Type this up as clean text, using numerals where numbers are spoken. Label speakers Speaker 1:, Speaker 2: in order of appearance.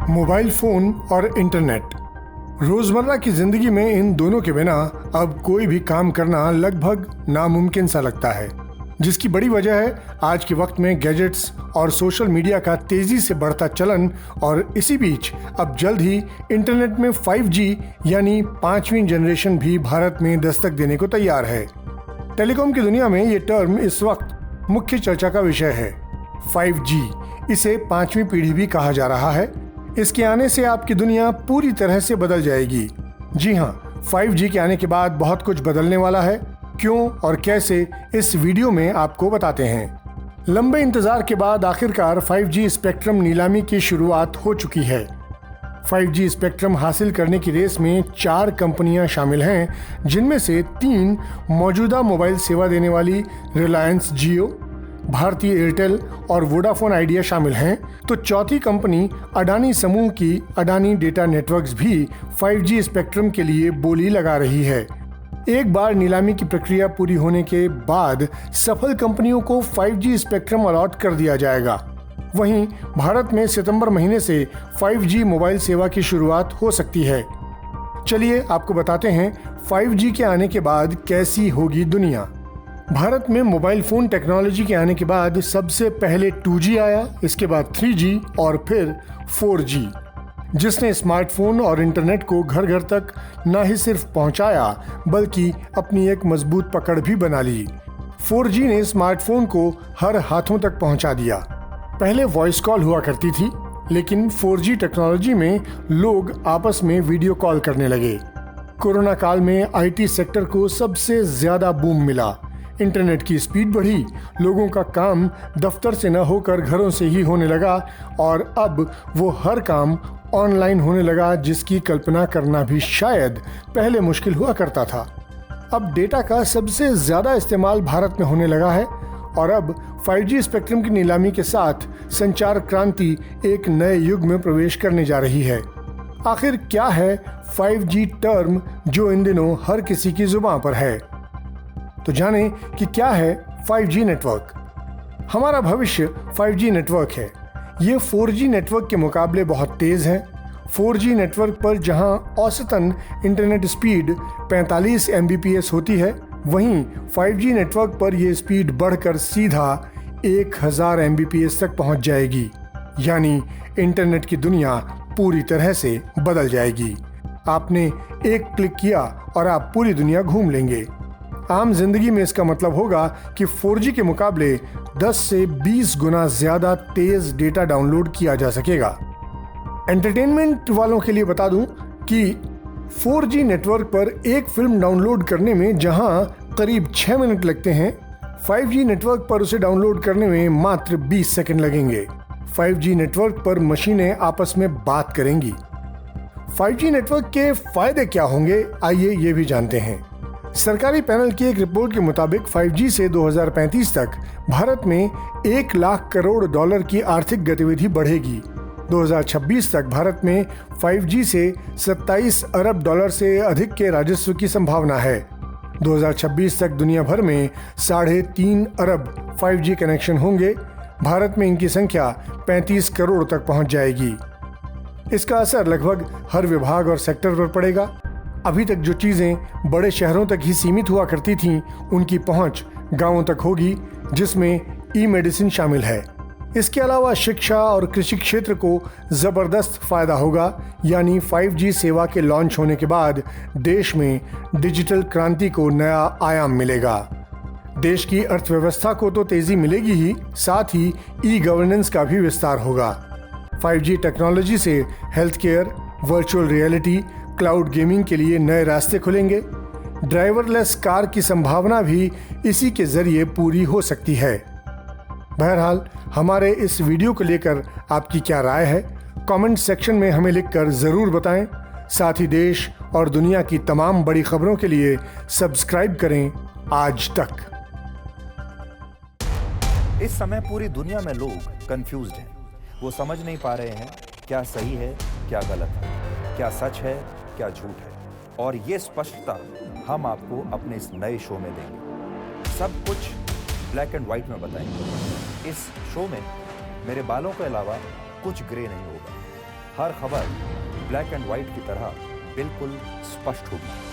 Speaker 1: Mobile phone और internet. रोजमर्रा की जिंदगी में इन दोनों के बिना अब कोई भी काम करना लगभग नामुमकिन सा लगता है, जिसकी बड़ी वजह है आज के वक्त में गैजेट्स और सोशल मीडिया का तेजी से बढ़ता चलन। और इसी बीच अब जल्द ही इंटरनेट में 5G यानी 5वीं जनरेशन भी भारत में दस्तक देने को तैयार है। टेलीकॉम की दुनिया में ये टर्म इस वक्त मुख्य चर्चा का विषय है। 5G, इसे 5वीं पीढ़ी भी कहा जा रहा है। इसके आने से आपकी दुनिया पूरी तरह से बदल जाएगी। जी हाँ, 5G के आने के बाद बहुत कुछ बदलने वाला है। क्यों और कैसे, इस वीडियो में आपको बताते हैं। लंबे इंतजार के बाद आखिरकार 5G स्पेक्ट्रम नीलामी की शुरुआत हो चुकी है। 5G स्पेक्ट्रम हासिल करने की रेस में 4 कंपनियां शामिल हैं, जिनमें से 3 मौजूदा मोबाइल सेवा देने वाली रिलायंस जियो, भारती एयरटेल और वोडाफोन आइडिया शामिल हैं। तो चौथी कंपनी अडानी समूह की अडानी डेटा नेटवर्क्स भी 5G स्पेक्ट्रम के लिए बोली लगा रही है। एक बार नीलामी की प्रक्रिया पूरी होने के बाद सफल कंपनियों को 5G स्पेक्ट्रम अलॉट कर दिया जाएगा। वहीं भारत में सितंबर महीने से 5G मोबाइल सेवा की शुरुआत हो सकती है। चलिए आपको बताते हैं 5G के आने के बाद कैसी होगी दुनिया। भारत में मोबाइल फोन टेक्नोलॉजी के आने के बाद सबसे पहले 2G आया, इसके बाद 3G और फिर 4G, जिसने स्मार्टफोन और इंटरनेट को घर घर तक न ही सिर्फ पहुंचाया बल्कि अपनी एक मजबूत पकड़ भी बना ली। 4G ने स्मार्टफोन को हर हाथों तक पहुंचा दिया। पहले वॉइस कॉल हुआ करती थी, लेकिन 4G टेक्नोलॉजी में लोग आपस में वीडियो कॉल करने लगे। कोरोना काल में IT सेक्टर को सबसे ज्यादा बूम मिला। इंटरनेट की स्पीड बढ़ी, लोगों का काम दफ्तर से न होकर घरों से ही होने लगा और अब वो हर काम ऑनलाइन होने लगा, जिसकी कल्पना करना भी शायद पहले मुश्किल हुआ करता था। अब डेटा का सबसे ज्यादा इस्तेमाल भारत में होने लगा है और अब 5G स्पेक्ट्रम की नीलामी के साथ संचार क्रांति एक नए युग में प्रवेश करने जा रही है। आखिर क्या है 5G टर्म जो इन दिनों हर किसी की जुबान पर है? तो जाने कि क्या है 5G नेटवर्क। हमारा भविष्य 5G नेटवर्क है। ये 4G नेटवर्क के मुकाबले बहुत तेज है। 4G नेटवर्क पर जहां औसतन इंटरनेट स्पीड 45 Mbps होती है, वहीं 5G नेटवर्क पर यह स्पीड बढ़कर सीधा 1000 Mbps तक पहुंच जाएगी। यानी इंटरनेट की दुनिया पूरी तरह से बदल जाएगी। आपने एक क्लिक किया और आप पूरी दुनिया घूम लेंगे। आम जिंदगी में इसका मतलब होगा कि 4G के मुकाबले 10 से 20 गुना ज्यादा तेज डेटा डाउनलोड किया जा सकेगा। एंटरटेनमेंट वालों के लिए बता दूं कि 4G नेटवर्क पर एक फिल्म डाउनलोड करने में जहां करीब 6 मिनट लगते हैं, 5G नेटवर्क पर उसे डाउनलोड करने में मात्र 20 सेकंड लगेंगे। 5G नेटवर्क पर मशीनें आपस में बात करेंगी। 5G नेटवर्क के फायदे क्या होंगे, आइए ये भी जानते हैं। सरकारी पैनल की एक रिपोर्ट के मुताबिक 5G से 2035 तक भारत में $1 लाख करोड़ की आर्थिक गतिविधि बढ़ेगी। 2026 तक भारत में 5G से $27 अरब से अधिक के राजस्व की संभावना है। 2026 तक दुनिया भर में 3.5 अरब 5G कनेक्शन होंगे। भारत में इनकी संख्या 35 करोड़ तक पहुंच जाएगी। इसका असर लगभग हर विभाग और सेक्टर पर पड़ेगा। अभी तक जो चीजें बड़े शहरों तक ही सीमित हुआ करती थीं, उनकी पहुंच गांवों तक होगी, जिसमें ई-मेडिसिन शामिल है। इसके अलावा शिक्षा और कृषि क्षेत्र को जबरदस्त फायदा होगा। यानी 5G सेवा के लॉन्च होने के बाद देश में डिजिटल क्रांति को नया आयाम मिलेगा। देश की अर्थव्यवस्था को तो तेजी मिलेगी ही, साथ ही ई-गवर्नेंस का भी विस्तार होगा। 5G टेक्नोलॉजी से health care, virtual reality, cloud gaming के लिए नए रास्ते खुलेंगे। ड्राइवरलेस कार की संभावना भी इसी के जरिए पूरी हो सकती है। बहरहाल, हमारे इस वीडियो को लेकर आपकी क्या राय है, कमेंट सेक्शन में हमें लिखकर जरूर बताएं। साथ ही देश और दुनिया की तमाम बड़ी खबरों के लिए सब्सक्राइब करें आज तक।
Speaker 2: इस समय पूरी दुनिया में लोग कंफ्यूज्ड हैं। वो समझ नहीं पा रहे हैं क्या सही है, क्या गलत है, क्या सच है, क्या झूठ है। और ये स्पष्टता हम आपको अपने इस नए शो में देंगे। सब कुछ ब्लैक एंड व्हाइट में बताएंगे। इस शो में मेरे बालों के अलावा कुछ ग्रे नहीं होगा। हर खबर ब्लैक एंड व्हाइट की तरह बिल्कुल स्पष्ट होगी।